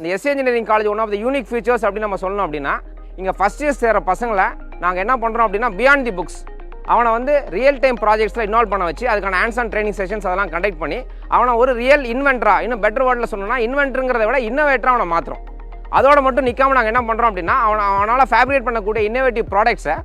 இந்த SA engineering college one of the unique features அப்படின்னு நம்ம சொல்லணும் அப்படின்னா, இங்கே ஃபஸ்ட் இயர்ஸ் சேர பசங்களை நாங்கள் என்ன பண்ணுறோம் அப்படின்னா, பியாண்ட் தி புக்ஸ் அவனை வந்து ரியல் டைம் ப்ராஜெக்ட்ஸில் இன்வால்வ் பண்ண வச்சு அதுக்கான ஹேண்ட்ஸ் ஆன் ட்ரைனிங் செஷன்ஸ் அதெல்லாம் கண்டக்ட் பண்ணி அவனை ஒரு ரியல் இன்வென்டரா, இன்னும் பெட்டர் வேர்டில் சொன்னோம்னா இன்வென்டருங்கிறத விட இன்னோவேட்டராக அவனை மாற்றுறோம். அதோட மட்டும் நிற்காமல் நாங்கள் என்ன பண்ணுறோம் அப்படின்னா, அவனால் ஃபேப்ரிகேட் பண்ணக்கூடிய இன்னோவேட்டிவ் ப்ராடக்ட்ஸை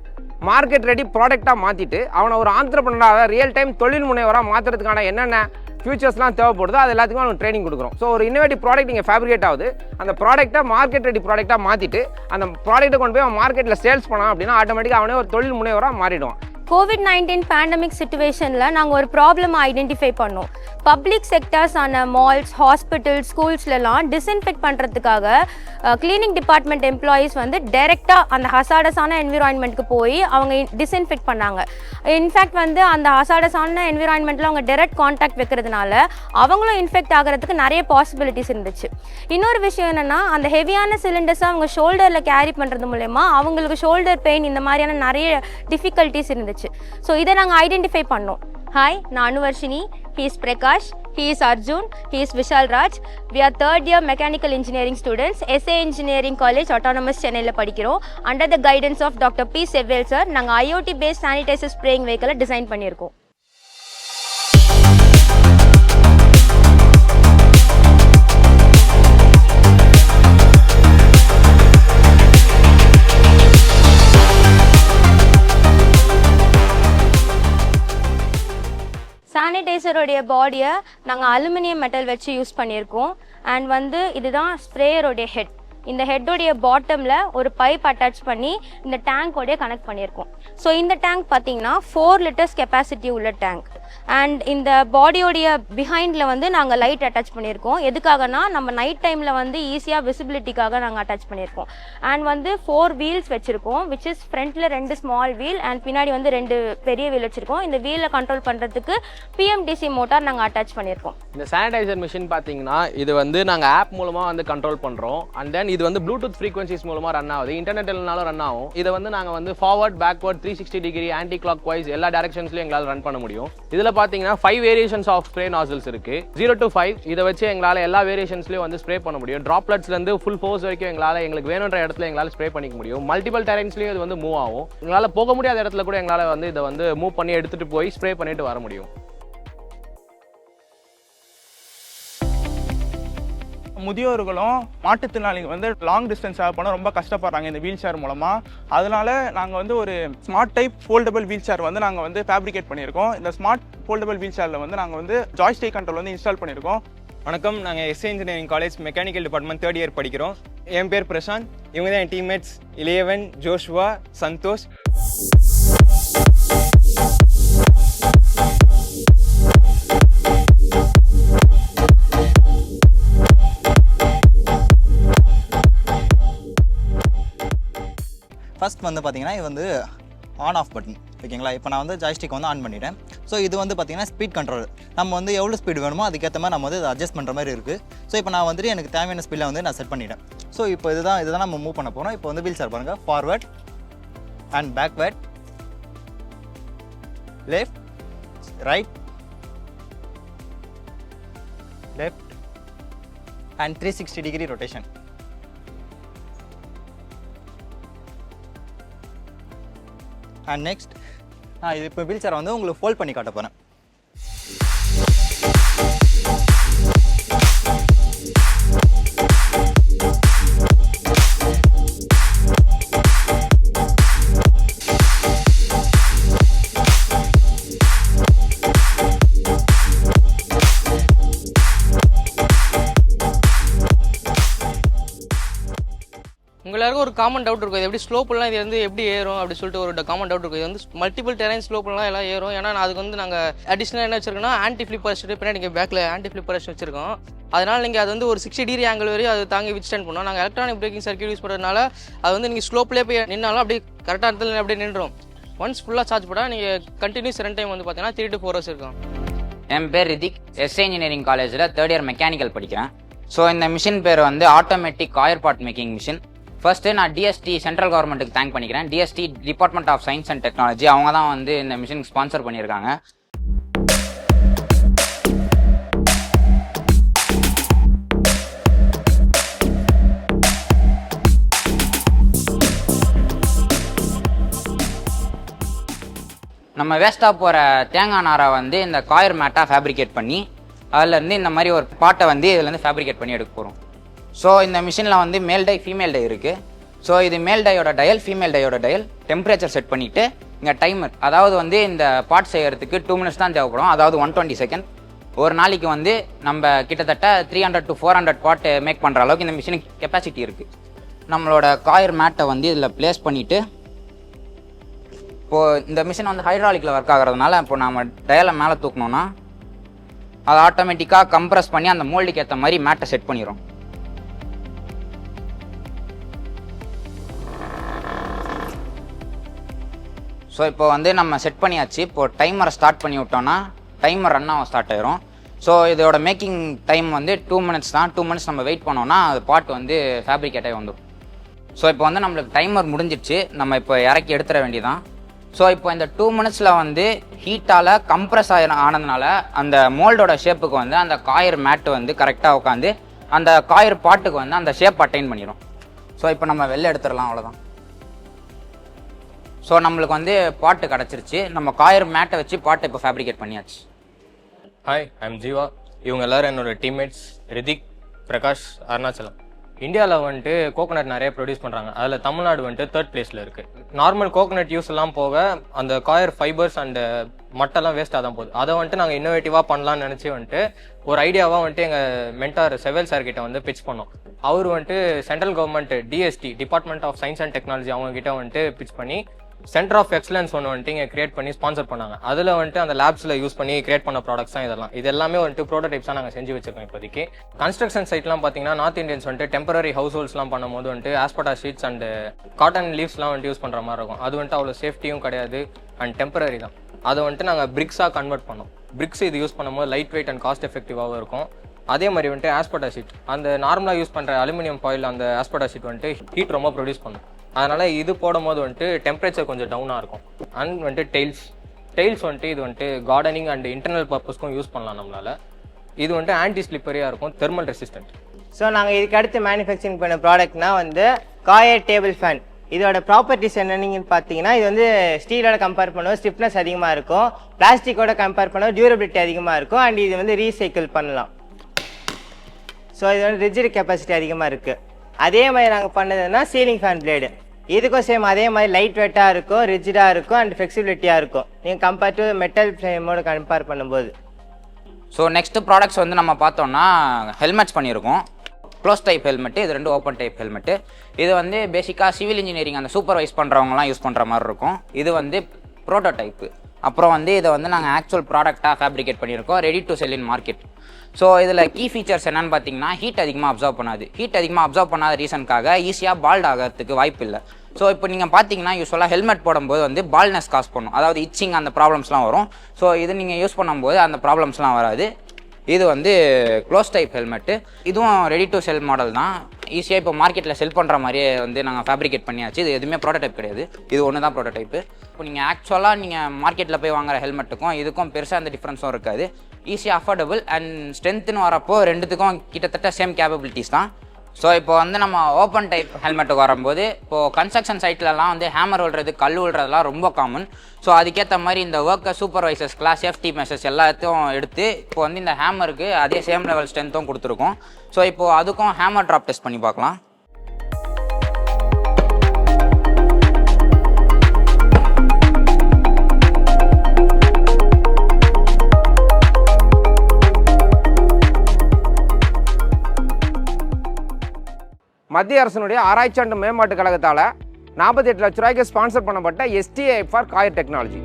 மார்க்கெட் ரெடி ப்ராடக்டாக மாற்றிட்டு அவனை ஒரு ஆந்திரப்ரனராக ரியல் டைம் தொழில் முனைவராக மாற்றுறதுக்கான என்னென்ன ஃபியூச்சர்ஸ்லாம் தேவைப்படுதோ அது எல்லாத்துக்கும் அவனுக்கு ட்ரைனிங் கொடுக்குறோம். ஸோ ஒரு இன்னோவேட்டிவ் ப்ராடக்ட் இங்கே ஃபேப்ரிகேட் ஆகுது, அந்த ப்ராடக்ட்டை மார்க்கெட் ரெடி ப்ராடக்டாக மாற்றிட்டு அந்த ப்ராடக்ட்டை கொண்டு போய் அவன் மார்க்கெட்டில் சேல்ஸ் பண்ணான் அப்படின்னா ஆட்டோமேட்டிக்காக அவனே ஒரு தொழில் முனைவராக மாறிடுவான். COVID-19 பேண்டமிக் சிச்சுவேஷனில் நாங்கள் ஒரு ப்ராப்ளம் ஐடென்டிஃபை பண்ணோம். பப்ளிக் செக்டர்ஸான மால்ஸ், ஹாஸ்பிட்டல்ஸ், ஸ்கூல்ஸ்லலாம் டிஸ்இன்ஃபெக்ட் பண்ணுறதுக்காக கிளீனிங் டிபார்ட்மெண்ட் எம்ப்ளாயீஸ் வந்து டைரெக்டாக அந்த ஹசாடஸான என்விரான்மெண்ட்டுக்கு போய் அவங்க டிஸ்இன்ஃபெக்ட் பண்ணாங்க. இன்ஃபேக்ட் வந்து அந்த ஹசாடஸான என்விரான்மெண்ட்டில் அவங்க டைரக்ட் கான்டாக்ட் வைக்கிறதுனால அவங்களும் இன்ஃபெக்ட் ஆகிறதுக்கு நிறைய பாசிபிலிட்டிஸ் இருந்துச்சு. இன்னொரு விஷயம் என்னென்னா, அந்த ஹெவியான சிலிண்டர்ஸை அவங்க ஷோல்டரில் கேரி பண்ணுறது மூலமா அவங்களுக்கு ஷோல்டர் பெயின் இந்த மாதிரியான நிறைய டிஃபிகல்ட்டிஸ் இருந்துச்சு. ஸோ இதை நாங்கள் ஐடென்டிஃபை பண்ணோம். ஹாய், நான் அனுவர்ஷினி. He is Prakash, he is Arjun, he is Vishal Raj. We are third year mechanical engineering students, SA Engineering College, Autonomous Chennai படிக்கிறோம். Under the guidance of Dr. P. Sevil sir, நாங்கள் IoT based sanitizer spraying vehicle design பண்ணியிருக்கோம். சானிடைசருடைய பாடியை நாங்கள் aluminium metal வச்சு use பண்ணியிருக்கோம். And வந்து இதுதான் ஸ்ப்ரேயருடைய head. இந்த ஹெட்டோடைய பாட்டமில் ஒரு பைப் அட்டாச் பண்ணி இந்த டேங்கோடைய கனெக்ட் பண்ணியிருக்கோம். ஸோ இந்த டேங்க் பார்த்தீங்கன்னா 4 லிட்டர்ஸ் கெப்பாசிட்டி உள்ள டேங்க். அண்ட் இந்த பாடியோடைய பிஹைண்டில் வந்து நாங்கள் லைட் அட்டாச் பண்ணியிருக்கோம். எதுக்காகனா நம்ம நைட் டைமில் வந்து ஈஸியாக விசிபிலிட்டிக்காக நாங்கள் அட்டாச் பண்ணியிருக்கோம். அண்ட் வந்து 4 வீல்ஸ் வச்சுருக்கோம், விச் இஸ் ஃப்ரண்ட்டில் 2 ஸ்மால் வீல் அண்ட் பின்னாடி வந்து 2 பெரிய வீல் வச்சுருக்கோம். இந்த வீலை கண்ட்ரோல் பண்ணுறதுக்கு பிஎம்டிசி மோட்டார் நாங்கள் அட்டாச் பண்ணியிருக்கோம். இந்த சானிடைசர் மிஷின் பார்த்தீங்கன்னா இது வந்து நாங்கள் ஆப் மூலமாக வந்து கண்ட்ரோல் பண்ணுறோம். அண்ட் தென் இது வந்து ப்ளூடூத் ஃப்ரீக்வன்சிஸ் மூலமாக ரன் ஆகுது, இன்டர்நெட்னாலும் ரன் ஆகும். இதை வந்து நாங்கள் வந்து forward, backward, 360 degree, anticlockwise எல்லா டேரக்ஷன்ஸ்லையும் எங்களால் ரன் பண்ண முடியும். இதில் பார்த்தீங்கன்னா 5 வேரியேஷன்ஸ் ஆஃப் ஸ்ப்ரே நாசல்ஸ் இருக்கு. 0 to 5 இதை வச்சு எங்களால் எல்லா வேரியேஷன்ஸ்லையும் வந்து ஸ்ப்ரே பண்ண முடியும். ட்ராப்லெட்ஸ்லேருந்து ஃபுல் ஃபோர்ஸ் வரைக்கும் எங்களுக்கு வேணுன்ற இடத்துல எங்களால் ஸ்ப்ரே பண்ணிக்க முடியும். மல்டிபிள் டெரைன்ஸ்லையும் இது வந்து மூவ் ஆகும். எங்களால் போக முடியாத இடத்துல கூட எங்களால் வந்து இதை வந்து மூவ் பண்ணி எடுத்துகிட்டு போய் ஸ்ப்ரே பண்ணிட்டு வர முடியும். முதியோர்களும் மாற்றுத்திறனாளிகள் வந்து லாங் டிஸ்டன்ஸ் ட்ராவல் பண்ண ரொம்ப கஷ்டப்படுறாங்க இந்த வீல் சேர் மூலமாக. அதனால நாங்கள் வந்து ஒரு smart type foldable wheelchair வந்து நாங்கள் வந்து ஃபேப்ரிகேட் பண்ணியிருக்கோம். இந்த ஸ்மார்ட் ஃபோல்டபிள் வீல் சேரில் வந்து நாங்கள் வந்து ஜாய்ஸ்டிக் கண்ட்ரோல் வந்து இன்ஸ்டால் பண்ணியிருக்கோம். வணக்கம், நாங்கள் S A engineering college mechanical department 3rd year படிக்கிறோம். என் பேர் பிரசாந்த். இவங்க தான் என் டீம்மேட்ஸ் இளையவன், ஜோஷ்வா, சந்தோஷ். ஃபஸ்ட் வந்து பார்த்தீங்கன்னா இது வந்து ஆன் ஆஃப் பட்டன், ஓகேங்களா. இப்போ நான் வந்து ஜாய்ஸ்டிக் வந்து ஆன் பண்ணிட்டேன். ஸோ இது வந்து பார்த்தீங்கன்னா ஸ்பீட் கண்ட்ரோல். நம்ம வந்து எவ்வளோ ஸ்பீடு வேணுமோ அதுக்கேற்ற மாதிரி நம்ம வந்து அதை அட்ஜஸ்ட் பண்ணுற மாதிரி இருக்குது. ஸோ இப்போ நான் வந்துட்டு எனக்கு தேவையான ஸ்பீடில் வந்து நான் செட் பண்ணிட்டேன். ஸோ இப்போ இதுதான் நம்ம மூவ் பண்ண போகிறோம். இப்போ வந்து வீல் சேர் பாருங்கள், forward and backward, left, right, left and 360 degree rotation. And next நான் இது இப்போ வீல் சேரை வந்து உங்களுக்கு ஃபோல்ட் பண்ணி காட்ட போகிறேன். எல்லாருக்கும் ஒரு காமன் டவுட் இருக்கும், இது எப்படி ஸ்லோப்லாம் இது வந்து எப்படி ஏறும் அப்படி சொல்லிட்டு ஒரு காமன் டவுட் இருக்கும். இது வந்து மல்டிபிள் டெரைன் ஸ்லோப்லாம் எல்லாம் ஏறும். ஏன்னா அதுக்கு வந்து நாங்கள் அடிஷ்னலாக என்ன வச்சிருக்கோம்னா ஆன்டி ஃபிளிப் அரெஸ்ட், பின்னாடி நீங்கள் பேக்கில் ஆன்டி ஃபிளிப் அரெஸ்ட் வச்சிருக்கோம். அதனால் நீங்கள் அது வந்து ஒரு 60 டிகிரி ஆங்கிள் வரையும் அது தாங்கி வித்ஸ்டாண்ட் பண்ணுவோம். நாங்கள் எலக்ட்ரானிக் பிரேக்கிங் சர்க்யூட் யூஸ் பண்ணுறதுனால அது வந்து நீங்கள் ஸ்லோப்லேயே போய் நின்னாலும் அப்படியே கரெக்டாக இடத்துல அப்படியே நின்றுடும். ஒன்ஸ் ஃபுல்லாக சார்ஜ் போட்டால் நீங்கள் கண்டினியூஸ் ரன் டைம் வந்து பார்த்தீங்கன்னா 3 to 4 hours இருக்கும். என் பேர் ரிதிக், எஸ்ஏ இன்ஜினியரிங் காலேஜில் 3rd இயர் மெக்கானிக்கல் படிக்கிறேன். ஸோ இந்த மிஷின் பேர் வந்து automatic coir part making machine. First நான் டிஎஸ்டி சென்ட்ரல் கவர்மெண்ட்டுக்கு தேங்க் பண்ணிக்கிறேன். DST department of science and technology, அவங்க தான் வந்து இந்த மிஷினுக்கு ஸ்பான்சர் பண்ணியிருக்காங்க. நம்ம வேஸ்ட்டாக போகிற தேங்காய் நாரை வந்து இந்த காயர் மேட்டாக ஃபேப்ரிகேட் பண்ணி அதுலேருந்து இந்த மாதிரி ஒரு பாட்டை வந்து இதுலேருந்து ஃபேப்ரிகேட் பண்ணி எடுக்க போகிறோம். ஸோ இந்த மிஷினில் வந்து மேல் டை ஃபீமேல் டை இருக்குது. ஸோ இது மேல் டையோட டயல், ஃபீமேல் டையோட டயல். டெம்பரேச்சர் செட் பண்ணிவிட்டு இங்கே டைமர், அதாவது வந்து இந்த பார்ட் செய்கிறதுக்கு 2 minutes தான் தேவைப்படும், அதாவது 120 செகண்ட். ஒரு நாளைக்கு வந்து நம்ம கிட்டத்தட்ட 300 to 400 பாட் மேக் பண்ணுற அளவுக்கு இந்த மிஷினுக்கு கெப்பாசிட்டி இருக்குது. நம்மளோட காயர் மேட்டை வந்து இதில் ப்ளேஸ் பண்ணிவிட்டு இப்போது இந்த மிஷின் வந்து ஹைட்ராலிக்கில் ஒர்க் ஆகிறதுனால இப்போ நம்ம டயலை மேலே தூக்கணும்னா அதை ஆட்டோமேட்டிக்காக கம்ப்ரஸ் பண்ணி அந்த மோல்டுக்கு ஏற்ற மாதிரி மேட்டை செட் பண்ணிடும். ஸோ இப்போ வந்து நம்ம செட் பண்ணியாச்சு. இப்போது டைமரை ஸ்டார்ட் பண்ணி விட்டோன்னா டைமர் ரன் ஆக ஸ்டார்ட் ஆயிரும். ஸோ இதோட மேக்கிங் டைம் வந்து 2 minutes தான். 2 minutes நம்ம வெயிட் பண்ணோன்னா அது பாட் வந்து ஃபேப்ரிகேட் ஆகி வந்துடும். ஸோ இப்போ வந்து நம்மளுக்கு டைமர் முடிஞ்சிடுச்சு, நம்ம இப்போ இறக்கி எடுத்துட வேண்டியதான். ஸோ இப்போ இந்த 2 minutesல வந்து ஹீட்டால் கம்ப்ரஸ் ஆனதுனால அந்த மோல்டோட ஷேப்புக்கு வந்து அந்த காயர் மேட்டு வந்து கரெக்டாக உட்காந்து அந்த காயர் பாட்டுக்கு வந்து அந்த ஷேப் அட்டைன் பண்ணிடும். ஸோ இப்போ நம்ம வெளில எடுத்துடலாம், அவ்வளோதான். ஸோ நம்மளுக்கு வந்து பாட்டு கிடச்சிருச்சு. நம்ம காயர் மேட்டை வச்சு பாட்டை இப்போ ஃபேப்ரிகேட் பண்ணியாச்சு. Hi, I'm Jeeva. இவங்க எல்லாரும் என்னோட டீம்மேட்ஸ் ரிதிக், பிரகாஷ், அருணாச்சலம். இந்தியாவில் வந்துட்டு கோகோனட் நிறைய ப்ரொடியூஸ் பண்ணுறாங்க. அதில் தமிழ்நாடு வந்துட்டு 3rd பிளேஸில் இருக்குது. நார்மல் கோகோனட் யூஸ் எல்லாம் போக அந்த காயர் ஃபைபர்ஸ் அண்ட் மட்டெல்லாம் வேஸ்ட்டாக தான் போகுது. அதை வந்துட்டு நாங்கள் இன்னோவேட்டிவாக பண்ணலான்னு நினச்சி வந்துட்டு ஒரு ஐடியாவாக வந்துட்டு எங்கள் மென்டார் செவல் சார் கிட்ட வந்து பிச் பண்ணோம். அவர் வந்துட்டு central government DST, department of science and technology, அவங்க கிட்ட வந்துட்டு பிச் பண்ணி சென்டர் ஆஃப் எக்ஸலன்ஸ் ஒன்று வந்துட்டு இங்கே கிரியேட் பண்ணி ஸ்பான்சர் பண்ணாங்க. அதில் வந்துட்டு அந்த லேப்ஸில் யூஸ் பண்ணி கிரியேட் பண்ண ப்ராடக்ட்ஸ் தான் இதெல்லாம். இது எல்லாமே வந்துட்டு ப்ரோட்டோடைப்ஸாக நாங்கள் செஞ்சு வச்சிருக்கோம் இப்போதைக்கு. கன்ஸ்ட்ரக்ஷன் சைட்லாம் பார்த்தீங்கன்னா நார்த் இந்தியன்ஸ் வந்துட்டு டெம்பரரி ஹவுஸ் ஹோல்ஸ்லாம் பண்ணும்போது வந்துட்டு ஆஸ்பட்டா ஷீட்ஸ் அண்ட் காட்டன் லீவ்ஸ்லாம் வந்துட்டு யூஸ் பண்ணுற மாதிரி இருக்கும். அது வந்துட்டு அவ்வளோ சேஃப்டியும் கிடையாது அண்ட் டெம்பரரி தான். அதை வந்துட்டு நாங்கள் பிரிக்ஸாக கன்வெர்ட் பண்ணோம். பிரிக்ஸ் இது யூஸ் பண்ணும்போது லைட் வெயிட் அண்ட் காஸ்ட் எஃபெக்டிவாகவும் இருக்கும். அதே மாதிரி வந்துட்டு ஆஸ்பட்டா ஷீட், அந்த நார்மலாக யூஸ் பண்ணுற அலுமினியம் ஃபாயில் அந்த ஆஸ்பட்டா ஷீட் வந்துட்டு ஹீட் ரொம்ப ப்ரொடியூஸ் பண்ணும். அதனால் இது போடும்போது வந்துட்டு டெம்பரேச்சர் கொஞ்சம் டவுனாக இருக்கும். அண்ட் வந்துட்டு டெய்ல்ஸ் வந்துட்டு இது வந்துட்டு கார்டனிங் அண்ட் இன்டர்னல் பர்பஸ்க்கும் யூஸ் பண்ணலாம் நம்மளால். இது வந்துட்டு ஆன்டி ஸ்லிப்பரியாக இருக்கும், தெர்மல் ரெசிஸ்டன்ட். ஸோ நாங்கள் இதுக்கு அடுத்து மேனுஃபேக்சரிங் பண்ண ப்ராடக்ட்னா வந்து காயர் டேபிள் ஃபேன். இதோட ப்ராப்பர்ட்டிஸ் என்னன்னு பார்த்தீங்கன்னா, இது வந்து ஸ்டீலோட கம்பேர் பண்ணுவோம் ஸ்டிஃப்னஸ் அதிகமாக இருக்கும், பிளாஸ்டிக்கோட கம்பேர் பண்ணுவோம் டியூரபிலிட்டி அதிகமாக இருக்கும், அண்ட் இது வந்து ரீசைக்கிள் பண்ணலாம். ஸோ இது வந்து ரிஜிட் கெப்பாசிட்டி அதிகமாக இருக்குது. அதே மாதிரி நாங்கள் பண்ணதுன்னா சீலிங் ஃபேன் பிளேடு. இதுக்கும் சேம் அதே மாதிரி லைட் வெயிட்டாக இருக்கும், ரிஜிடாக இருக்கும் அண்ட் ஃப்ளெக்சிபிலிட்டியாக இருக்கும் நீங்கள் கம்பேர் டு மெட்டல் ஃப்ரேமோட கம்பேர் பண்ணும்போது. ஸோ நெக்ஸ்ட் ப்ராடக்ட்ஸ் வந்து நம்ம பார்த்தோம்னா ஹெல்மெட்ஸ் பண்ணியிருக்கோம். க்ளோஸ் டைப் ஹெல்மெட்டு, இது 2 ஓப்பன் டைப் ஹெல்மெட்டு. இது வந்து பேசிக்காக சிவில் இன்ஜினியரிங் அந்த சூப்பர்வைஸ் பண்ணுறவங்கலாம் யூஸ் பண்ணுற மாதிரி இருக்கும். இது வந்து ப்ரோட்டோடைப்பு. அப்புறம் வந்து இதை வந்து நாங்கள் ஆக்சுவல் ப்ராடக்டாக ஃபேப்ரிகேட் பண்ணியிருக்கோம், ready to sell in market. So இதில் கீ ஃபீச்சர்ஸ் என்னென்னு பார்த்தீங்கன்னா, ஹீட் அதிகமாக அப்சர்வ் பண்ணாது. ஹீட் அதிகமாக அப்சர்வ் பண்ணாத ரீசனுக்காக ஈஸியாக பால்ட் ஆகிறதுக்கு வாய்ப்பு இல்லை. ஸோ இப்போ நீங்கள் பார்த்தீங்கன்னா யூஸ்வலாக ஹெல்மெட் போடும்போது வந்து பால்னஸ் காஸ் பண்ணும், அதாவது இச்சிங் அந்த ப்ராப்ளம்ஸ்லாம் வரும். ஸோ இது நீங்கள் யூஸ் பண்ணும்போது அந்த ப்ராப்ளம்ஸ்லாம் வராது. இது வந்து க்ளோஸ் டைப் ஹெல்மெட்டு. இதுவும் ரெடி டு செல் மாடல் தான். ஈஸியாக இப்போ மார்க்கெட்டில் செல் பண்ணுற மாதிரியே வந்து நாங்கள் ஃபேப்ரிகேட் பண்ணியாச்சு. இது எதுவுமே ப்ரோட்டோடைப் கிடையாது, இது ஒன்று தான் ப்ரோட்டோடைப்பு. இப்போ நீங்கள் ஆக்சுவலாக நீங்கள் மார்க்கெட்டில் போய் வாங்குற ஹெல்மெட்டுக்கும் இதுக்கும் பெருசாக அந்த டிஃப்ரென்ஸும் இருக்காது. ஈஸியாக அஃபோர்டபுள் அண்ட் ஸ்ட்ரென்த்துன்னு வரப்போ ரெண்டுத்துக்கும் கிட்டத்தட்ட சேம் கேப்பபிலிட்டிஸ் தான். ஸோ இப்போ வந்து நம்ம ஓப்பன் டைப் ஹெல்மெட்டுக்கு வரும்போது, இப்போது கன்ஸ்ட்ரக்ஷன் சைட்லலாம் வந்து ஹேமர் விழுறது, கல் விழுறதுலாம் ரொம்ப காமன். ஸோ அதுக்கேற்ற மாதிரி இந்த ஒர்க்கர் சூப்பர்வைசர்ஸ்க்குலாம் சேஃப்டி மெஷர்ஸ் எல்லாத்தையும் எடுத்து இப்போ வந்து இந்த ஹேமருக்கு அதே சேம் லெவல் ஸ்ட்ரென்த்தும் கொடுத்துருக்கோம். ஸோ இப்போது அதுக்கும் ஹேமர் ட்ராப் டெஸ்ட் பண்ணி பார்க்கலாம். மத்திய அரசினுடைய ஆராய்ச்சி அண்ட் மேம்பாட்டு கழகத்தால் 48 லட்ச ரூபாய்க்கு ஸ்பான்சர் பண்ணப்பட்ட STI ஃபார் காயர் டெக்னாலஜி.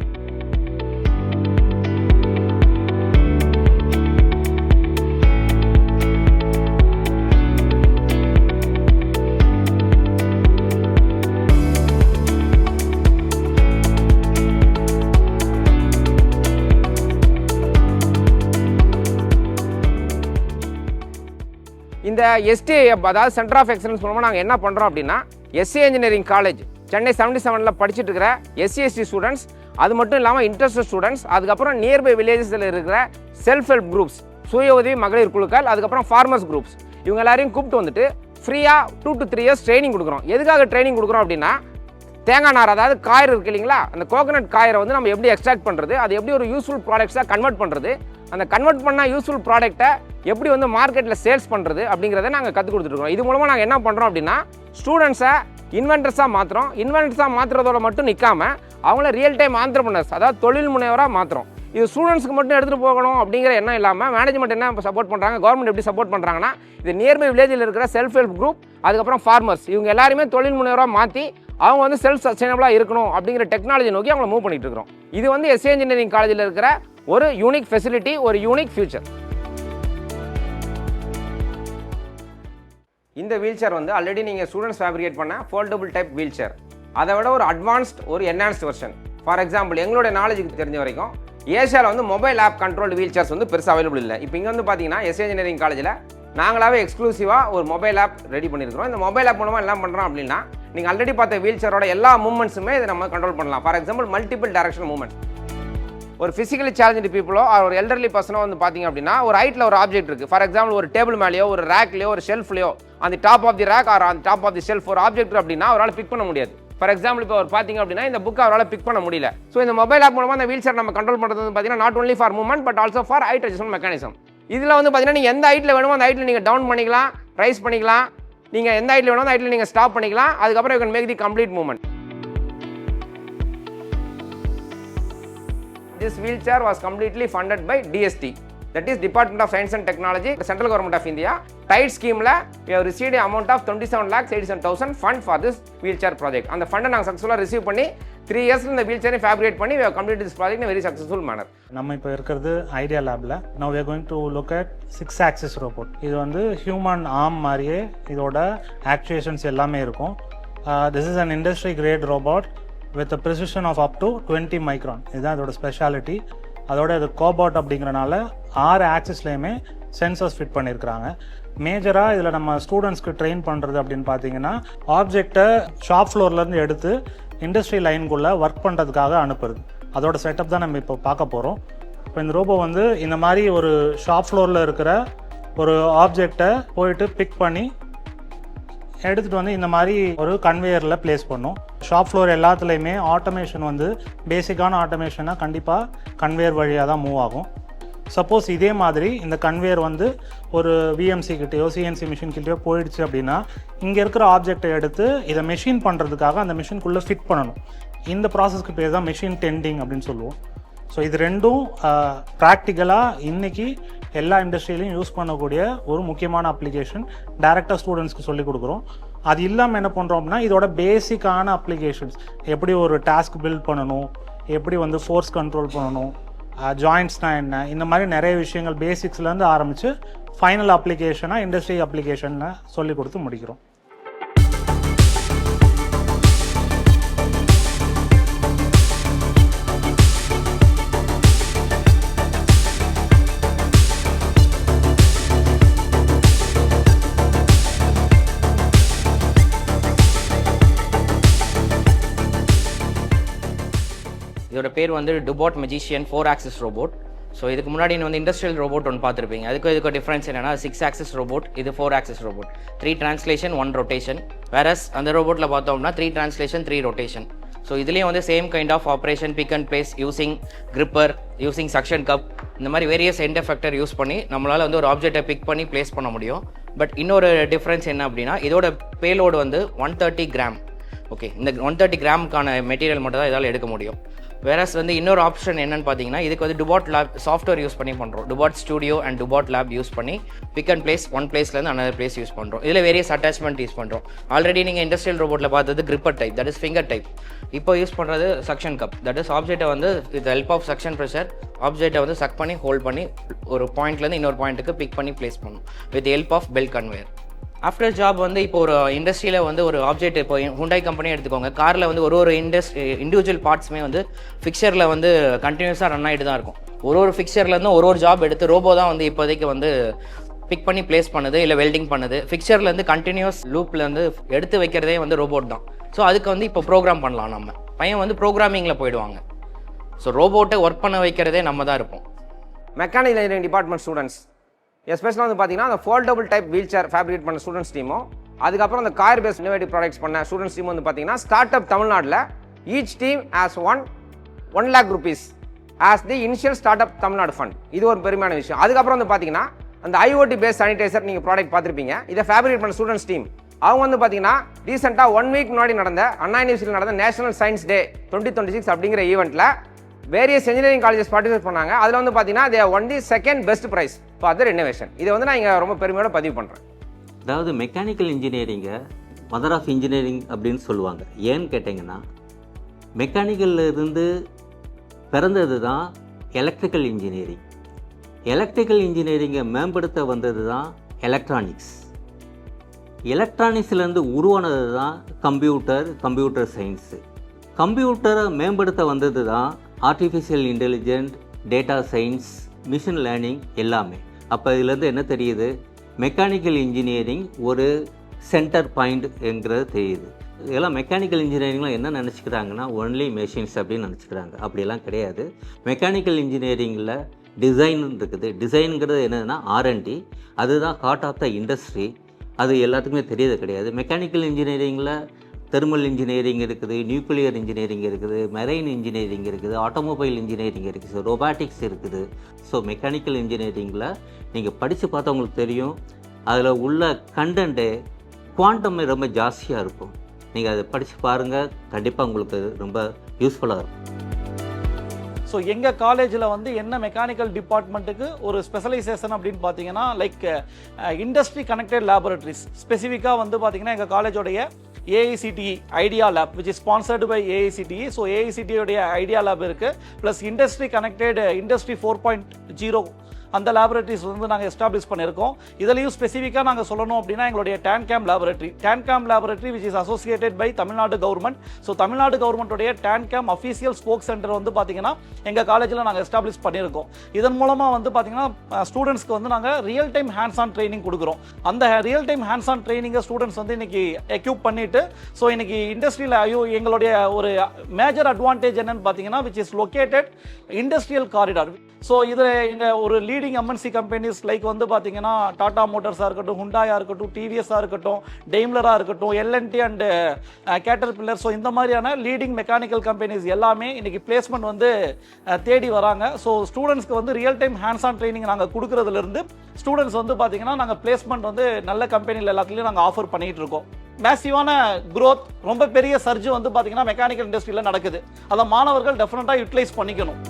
இந்த STIF அதாவது சென்டர் ஆஃப் எக்ஸலன்ஸ் மூலமாக நாங்கள் என்ன பண்ணுறோம் அப்படின்னா, SC இன்ஜினியரிங் காலேஜ் சென்னை 77ல் படிச்சுட்டு இருக்கிற SC/ST ஸ்டூடெண்ட்ஸ், அது மட்டும் இல்லாமல் இன்ட்ரெஸ்ட் ஸ்டூடெண்ட்ஸ், அதுக்கப்புறம் நியர்பை வில்லேஜஸில் இருக்கிற செல்ஃப் ஹெல்ப் குரூப்ஸ், சுய உதவி மகளிர் குழுக்கள், அதுக்கப்புறம் ஃபார்மர்ஸ் குரூப்ஸ், இவங்க எல்லாரையும் கூப்பிட்டு வந்துட்டு ஃப்ரீயாக 2 to 3 years ட்ரைனிங் கொடுக்குறோம். எதுக்காக ட்ரைனிங் கொடுக்குறோம் அப்படின்னா, தேங்காய் நார், அதாவது காயர் இருக்குது இல்லைங்களா, அந்த கோகனட் காயரை வந்து நம்ம எப்படி எக்ஸ்ட்ராக்ட் பண்ணுறது, அது எப்படி ஒரு யூஸ்ஃபுல் ப்ராடக்ட்ஸாக கன்வெர்ட் பண்ணுறது, அந்த கன்வெர்ட் பண்ணால் யூஸ்ஃபுல் ப்ராடக்ட்டை எப்படி வந்து மார்க்கெட்டில் சேல்ஸ் பண்ணுறது அப்படிங்கிறத நாங்கள் கற்றுக் கொடுத்துருக்கோம். இது மூலமாக நாங்கள் என்ன பண்ணுறோம் அப்படின்னா ஸ்டூடெண்ட்ஸை இன்வென்டர்ஸாக மாற்றுறோம். இன்வென்டர்ஸாக மாற்றுறதோட மட்டும் நிற்காமல் அவங்கள ரியல் டைம் ஆண்டர்பிரனர்ஸ், அதாவது தொழில் முனைவராக மாற்றுறோம். இது ஸ்டூடெண்ட்ஸ்க்கு மட்டும் எடுத்துகிட்டு போகணும் அப்படிங்கிற எண்ணம் இல்லாமல் மேனேஜ்மெண்ட் என்ன சப்போர்ட் பண்ணுறாங்க, கவர்மெண்ட் எப்படி சப்போர்ட் பண்ணுறாங்கன்னா, இது நியர்பை வில்லேஜில் இருக்கிற செல்ஃப் ஹெல்ப் குரூப், அதுக்கப்புறம் ஃபார்மர்ஸ், இவங்க எல்லாருமே தொழில் முனைவராக மாற்றி அவங்க வந்து செல்ஃப் சஸ்டைனபிளாக இருக்கணும் அப்படிங்கிற டெக்னாலஜி நோக்கி அவங்கள மூவ் பண்ணிட்டு இருக்கிறோம். இது வந்து எஸ்ஏ இன்ஜினியரிங் காலேஜில் இருக்கிற ஒரு யூனிக் ஃபெசிலிட்டி, ஒரு யூனிக் ஃபியூச்சர். இந்த வீல் சேர் வந்து ஆல்ரெடி நீங்கள் ஸ்டூடெண்ட்ஸ் ஃபேப்ரிகேட் பண்ண ஃபோல்டபுள் டைப் வீல் சேர், அதை விட ஒரு அட்வான்ஸ்ட், ஒரு என்ஹான்ஸ்ட் வெர்ஷன். ஃபார் எக்ஸாம்பிள் எங்களுடைய நாலேஜுக்கு தெரிஞ்ச வரைக்கும் ஏஷியாவில் வந்து mobile app controlled wheelchairs வந்து பெருசாக அவைலபிள் இல்லை. இப்போ இங்கே வந்து பார்த்தீங்கன்னா எஸ்ஏ இன்ஜினியரிங் காலேஜில் நாங்களாவே எக்ஸ்க்ளூசிவாக ஒரு மொபைல் ஆப் ரெடி பண்ணியிருக்கிறோம். இந்த மொபைல் ஆப் மூலமாக என்ன பண்ணுறோம் அப்படின்னா, நீங்கள் ஆல்ரெடி பார்த்த வீல் சேரோட எல்லா மூவ்மெண்ட்ஸுமே இதை நம்ம கண்ட்ரோல் பண்ணலாம். For example multiple direction movement. ஒரு ஃபிசிக்கலி சேலஞ்சு பீப்புளோ ஒரு எல்டர்லி பர்சனோ வந்து பார்த்தீங்க அப்படின்னா, ஒரு ஹைட்டில் ஒரு ஆப்ஜெக்ட் இருக்குது. ஃபார் எக்ஸாம்பிள் ஒரு டேபிள் மேலேயோ, ஒரு ரேக்லையோ, ஒரு ஷெல்ஃப்லையோ, அந்த top of the rack or அந்த டாப் ஆஃப் தி ஷெல்ஃப் ஒரு ஆப்ஜெக்ட் அப்படின்னா அவரால் பிக் பண்ண முடியாது. ஃபார் எக்ஸாம்பிள் இப்போ அவர் பார்த்தீங்க அப்படின்னா இந்த புக் அவரால் பிக் பண்ண முடியல. ஸோ இந்த மொபைல் ஆப் மூலமாக அந்த வீல் சேர் நம்ம கண்ட்ரோல் பண்ணுறது வந்து பார்த்தீங்கன்னா not only for movement but also for height adjustment mechanism. இதில் வந்து பார்த்தீங்கன்னா நீங்கள் எந்த ஹைட்டில் வேணுமோ அந்த ஹைட்டில் நீங்கள் டவுன் பண்ணிக்கலாம், ரைஸ் பண்ணிக்கலாம். நீங்கள் எந்த ஹைட்டில் வேணுமோ அந்த ஹைட்டில் நீங்கள் ஸ்டாப் பண்ணிக்கலாம். அதுக்கப்புறம் you can make the complete movement. This wheelchair was completely funded by DST, that is Department of Science and Technology, the Central Government of India. TIDE scheme la we have received an amount of 27,87,000 fund for this wheelchair project. And the fund நாங்கள் சக்ஸஸ்ஃபுல்லாக receive பண்ணி 3 years இந்த wheelchair fabricate பண்ணி we have completed this project in a very successful manner. நம்ம இப்போ இருக்கிறது idea லேபில். now we are going to look at 6 axis robot. இது வந்து ஹியூமன் ஆர்ம் மாதிரியே இதோட ஆக்சுவேஷன்ஸ் எல்லாமே இருக்கும். this is an industry grade robot with a precision of up to 20 micron. இதுதான் இதோட ஸ்பெஷாலிட்டி. அதோட இது கோபாட் அப்படிங்கிறனால 6 ஆக்சிஸ்லேயுமே சென்சர்ஸ் ஃபிட் பண்ணியிருக்கிறாங்க. மேஜராக இதில் நம்ம ஸ்டூடெண்ட்ஸ்க்கு ட்ரெயின் பண்ணுறது அப்படின்னு பார்த்தீங்கன்னா, ஆப்ஜெக்டை ஷாப் ஃப்ளோர்லேருந்து எடுத்து இண்டஸ்ட்ரி லைனுக்குள்ளே ஒர்க் பண்ணுறதுக்காக அனுப்புறது. அதோட செட்டப் தான் நம்ம இப்போ பார்க்க போகிறோம். இப்போ இந்த ரோபோ வந்து இந்த மாதிரி ஒரு ஷாப் ஃப்ளோரில் இருக்கிற ஒரு ஆப்ஜெக்டை போயிட்டு பிக் பண்ணி எடுத்துகிட்டு வந்து இந்த மாதிரி ஒரு கன்வேயரில் ப்ளேஸ் பண்ணும். ஷாப் ஃப்ளோர் எல்லாத்துலேயுமே ஆட்டோமேஷன் வந்து பேசிக்கான ஆட்டோமேஷனாக கண்டிப்பாக கன்வேயர் வழியாக தான் மூவ் ஆகும். சப்போஸ் இதே மாதிரி இந்த கன்வேயர் வந்து ஒரு விஎம்சி கிட்டேயோ சிஎன்சி மிஷின் கிட்டேயோ போயிடுச்சு அப்படின்னா, இங்கே இருக்கிற ஆப்ஜெக்டை எடுத்து இதை மெஷின் பண்ணுறதுக்காக அந்த மிஷின்குள்ளே ஃபிட் பண்ணணும். இந்த ப்ராசஸ்க்கு பேர் தான் மெஷின் டெண்டிங் அப்படின்னு சொல்லுவோம். ஸோ இது ரெண்டும் ப்ராக்டிக்கலாக இன்றைக்கி எல்லா இண்டஸ்ட்ரியிலையும் யூஸ் பண்ணக்கூடிய ஒரு முக்கியமான அப்ளிகேஷன். டைரெக்டாக ஸ்டூடெண்ட்ஸ்க்கு சொல்லிக் கொடுக்குறோம். அது இல்லாமல் என்ன பண்ணுறோம் அப்படின்னா, இதோட பேசிக்கான அப்ளிகேஷன்ஸ், எப்படி ஒரு டாஸ்க் பில்ட் பண்ணணும், எப்படி வந்து ஃபோர்ஸ் கண்ட்ரோல் பண்ணணும், ஜாயிண்ட்ஸ்னால் என்ன, இந்த மாதிரி நிறைய விஷயங்கள் பேசிக்ஸ்லேருந்து ஆரம்பித்து ஃபைனல் அப்ளிகேஷனாக இண்டஸ்ட்ரி அப்ளிகேஷனை சொல்லிக் கொடுத்து முடிக்கிறோம். இதோட பேர் வந்து டுபாட் மெஜிஷியன் 4 ஆக்சிஸ் ரோபோட். ஸோ இதுக்கு முன்னாடி வந்து இண்டஸ்ட்ரியல் ரோபோட் ஒன்று பார்த்துருப்பீங்க. இதுக்கு டிஃப்ரென்ஸ் என்னன்னா 6 ஆக்சிஸ் ரோபோட், இது 4 axis robot. 3 translation 1 rotation. Whereas அந்த ரோபோட்டில் பார்த்தோம்னா 3 டிரான்ஸ்லேஷன் 3 ரொட்டேஷன். ஸோ இதுலேயும் வந்து same kind of operation, pick and place, using gripper, using suction cup, இந்த மாதிரி வேரியஸ் எண்ட் எஃபெக்டர் யூஸ் பண்ணி நம்மளால் வந்து ஒரு ஆப்ஜெக்டை பிக் பண்ணி பிளேஸ் பண்ண முடியும். பட் இன்னொரு டிஃப்ரென்ஸ் என்ன அப்படின்னா, இதோட பேலோடு வந்து 130 கிராம். ஓகே, இந்த 130 கிராமுக்கான மெட்டீரியல் மட்டும் தான் இதால் எடுக்க முடியும். வேறஸ் வந்து இன்னொரு ஆப்ஷன் என்னன்னு பார்த்தீங்கன்னா, இதுக்கு வந்து டுபாட் லேப் சாஃப்ட்வேர் யூஸ் பண்ணி பண்ணுறோம். Dobot studio and Dobot lab use பண்ணி பிக் அண்ட் பிளேஸ் ஒன் பிளேஸ்லேருந்து அனதர் பிளேஸ் யூஸ் பண்ணுறோம். இதில் வேரியஸ் அட்டாச்மெண்ட் யூஸ் பண்ணுறோம். ஆல்ரெடி நீங்கள் இண்டஸ்ட்ரியல் ரோபோட்டில் பார்த்தது gripper type, that is finger type. இப்போ யூஸ் பண்ணுறது சக்ஷன் கப், தட் இஸ் ஆப்ஜெக்டை வந்து with help of suction pressure ஆப்ஜெக்டை வந்து சக் பண்ணி ஹோல்ட் பண்ணி ஒரு பாயிண்ட்லேருந்து இன்னொரு பாயிண்ட்டுக்கு பிக் பண்ணி பிளேஸ் பண்ணும் with help of belt conveyor. After job வந்து இப்போ ஒரு இண்டஸ்ட்ரியில் வந்து ஒரு ஆப்ஜெக்ட், இப்போ ஹுண்டாய் கம்பெனியை எடுத்துக்கோங்க, காரில் வந்து ஒரு இண்டிவிஜுவல் பார்ட்ஸுமே வந்து ஃபிக்சரில் வந்து கண்டினியூஸாக ரன் ஆகிட்டு தான் இருக்கும். ஒரு ஃபிக்சர்லேருந்து ஒரு ஜாப் எடுத்து ரோபோ தான் வந்து இப்போதைக்கு வந்து பிக் பண்ணி பிளேஸ் பண்ணுது, இல்லை வெல்டிங் பண்ணுது. ஃபிக்சர்லேருந்து கண்டினியூஸ் லூப்லேருந்து எடுத்து வைக்கிறதே வந்து ரோபோட் தான். ஸோ அதுக்கு வந்து இப்போ ப்ரோக்ராம் பண்ணலாம். நம்ம பையன் வந்து ப்ரோக்ராமிங்கில் போயிடுவாங்க. ஸோ ரோபோட்டை ஒர்க் பண்ண வைக்கிறதே நம்ம தான் இருப்போம். மெக்கானிக்கல் இன்ஜினியரிங் டிபார்ட்மெண்ட் ஸ்டூடெண்ட்ஸ் எஸ்பெஷலாக வந்து பார்த்தீங்கன்னா அந்த foldable type wheelchair fabricate பண்ண ஸ்டூடெண்ட்ஸ் டீமும் அதுக்கப்புறம் அந்த காயர் பேஸ்ட் இன்னோவேட்டிவ் ப்ராடக்ட்ஸ் பண்ண ஸ்டூடெண்ட்ஸ் டீம் வந்து பார்த்தீங்கன்னா ஸ்டார்ட் அப் தமிழ்நாட்டில் each team as one lakh rupees as the initial startup Tamil Nadu fund. இது ஒரு பெருமையான விஷயம். அதுக்கப்புறம் வந்து பார்த்தீங்கன்னா அந்த IoT பேஸ்ட் சானிடைசர் நீங்கள் ப்ராடக்ட் பார்த்துருப்பீங்க. இதை ஃபேப்ரிகேட் பண்ண ஸ்டூடெண்ட்ஸ் டீம் அவங்க வந்து பார்த்தீங்கன்னா ரீசெண்டாக 1 week முன்னாடி நடந்த அண்ணா யூனிவர்சிட்டியில் நடந்த நேஷனல் சயின்ஸ் டே 2026 அப்படிங்கிற ஈவெண்ட்டில் வேரியஸ் இன்ஜினியரிங் காலேஜஸ் பார்ட்டிசிபேட் பண்ணாங்க. அதில் வந்து பார்த்தீங்கன்னா they won the second best prize for the innovation. இதை வந்து நான் இங்கே ரொம்ப பெருமையோட பதிவு பண்ணுறேன். அதாவது மெக்கானிக்கல் இன்ஜினியரிங்கை மதர் ஆஃப் இன்ஜினியரிங் அப்படின்னு சொல்லுவாங்க. ஏன்னு கேட்டிங்கன்னா மெக்கானிக்கல்ல இருந்து பிறந்தது தான் எலக்ட்ரிக்கல் இன்ஜினியரிங். எலக்ட்ரிக்கல் இன்ஜினியரிங்கை மேம்படுத்த வந்தது தான் எலக்ட்ரானிக்ஸ். எலக்ட்ரானிக்ஸ்லேருந்து உருவானது தான் கம்ப்யூட்டர் சயின்ஸு. கம்ப்யூட்டரை மேம்படுத்த வந்தது தான் artificial intelligent, data science, machine learning எல்லாமே. அப்போ இதுலேருந்து என்ன தெரியுது, மெக்கானிக்கல் இன்ஜினியரிங் ஒரு சென்டர் பாயிண்ட் என்கிறது தெரியுது. இதெல்லாம் மெக்கானிக்கல் இன்ஜினியரிங்லாம் என்ன நினச்சிக்கிறாங்கன்னா ஒன்லி மெஷின்ஸ் அப்படின்னு நினச்சிக்கிறாங்க. அப்படியெல்லாம் கிடையாது. மெக்கானிக்கல் இன்ஜினியரிங்கில் டிசைன் இருக்குது. டிசைனுங்கிறது என்னதுன்னா R&D, அதுதான் ஹார்ட் ஆஃப் த இண்டஸ்ட்ரி. அது எல்லாத்துக்குமே தெரியறது கிடையாது. மெக்கானிக்கல் இன்ஜினியரிங்கில் தெர்மல் இன்ஜினியரிங் இருக்குது, நியூக்ளியர் இன்ஜினியரிங் இருக்குது, மெரைன் இன்ஜினியரிங் இருக்குது, ஆட்டோமொபைல் இன்ஜினியரிங் இருக்குது, ரோபாட்டிக்ஸ் இருக்குது. ஸோ மெக்கானிக்கல் இன்ஜினியரிங்கில் நீங்கள் படித்து பார்த்தா உங்களுக்கு தெரியும், அதில் உள்ள கண்டென்ட்டு குவாண்டம் ரொம்ப ஜாஸ்தியாக இருக்கும். நீங்கள் அதை படித்து பாருங்கள், கண்டிப்பாக உங்களுக்கு ரொம்ப யூஸ்ஃபுல்லாக இருக்கும். ஸோ எங்கள் காலேஜில் வந்து என்ன மெக்கானிக்கல் டிபார்ட்மெண்ட்டுக்கு ஒரு ஸ்பெஷலைசேஷன் அப்படின்னு பார்த்தீங்கன்னா லைக் இண்டஸ்ட்ரி கனெக்டட் லேபரட்டரிஸ். ஸ்பெசிஃபிக்காக வந்து பார்த்தீங்கன்னா எங்கள் காலேஜோடைய AICTE idea lab which is sponsored by AICTE. So AICTE idea lab இருக்குது. ப்ளஸ் இண்டஸ்ட்ரி கனெக்டட் இண்டஸ்ட்ரி 4.0 அந்த லேபரட்டரிஸ் வந்து நாங்கள் எஸ்டாப்ளிஷ் பண்ணியிருக்கோம். இதுலேயும் ஸ்பெசிஃபிக்காக நாங்கள் சொல்லணும் அப்படின்னா எங்களுடைய TANCAM laboratory which is associated by Tamil Nadu government. So Tamil Nadu கவர்மெண்ட்டுடைய TANCAM அஃபீஷியல் ஸ்போக் சென்டர் வந்து பார்த்தீங்கன்னா எங்கள் காலேஜில் நாங்கள் எஸ்டாப்ளிஷ் பண்ணியிருக்கோம். இதன் மூலமாக வந்து பார்த்தீங்கன்னா ஸ்டூடெண்ட்ஸ்க்கு வந்து நாங்கள் real time hands on training கொடுக்குறோம். அந்த ரியல் டைம் ஹேண்ட்ஸ் ஆன் ட்ரைனிங்கை ஸ்டூடெண்ட்ஸ் வந்து இன்னைக்கு எக்யூப் பண்ணிட்டு ஸோ இன்னைக்கு இண்டஸ்ட்ரியில் எங்களுடைய ஒரு மேஜர் அட்வான்டேஜ் என்னன்னு பார்த்தீங்கன்னா which is located industrial corridor. So இதில் எங்கள் ஒரு லீடிங் MNC கம்பெனிஸ் லைக் வந்து பார்த்தீங்கன்னா டாடா மோட்டார்ஸாக இருக்கட்டும், ஹுண்டாயாக இருக்கட்டும், டிவிஎஸ்ஸாக இருக்கட்டும், டெய்ம்லராக இருக்கட்டும், L&T அண்ட் கேட்டர்பில்லர். ஸோ இந்த மாதிரியான லீடிங் மெக்கானிக்கல் கம்பெனிஸ் எல்லாமே இன்றைக்கி பிளேஸ்மெண்ட் வந்து தேடி வராங்க. ஸோ ஸ்டூடெண்ட்ஸ்க்கு வந்து real time hands on training நாங்கள் கொடுக்குறதுலேருந்து ஸ்டூடெண்ட்ஸ் வந்து பார்த்தீங்கன்னா நாங்கள் பிளேஸ்மெண்ட் வந்து நல்ல கம்பெனியில் எல்லாத்துலேயும் நாங்கள் ஆஃபர் பண்ணிகிட்டு இருக்கோம். மேசிவான க்ரோத், ரொம்ப பெரிய சர்ஜ் வந்து பார்த்தீங்கன்னா மெக்கானிக்கல் இண்டஸ்ட்ரியில் நடக்குது. அதை மாணவர்கள் டெஃபினட்டாக யூட்டிலைஸ் பண்ணிக்கணும்.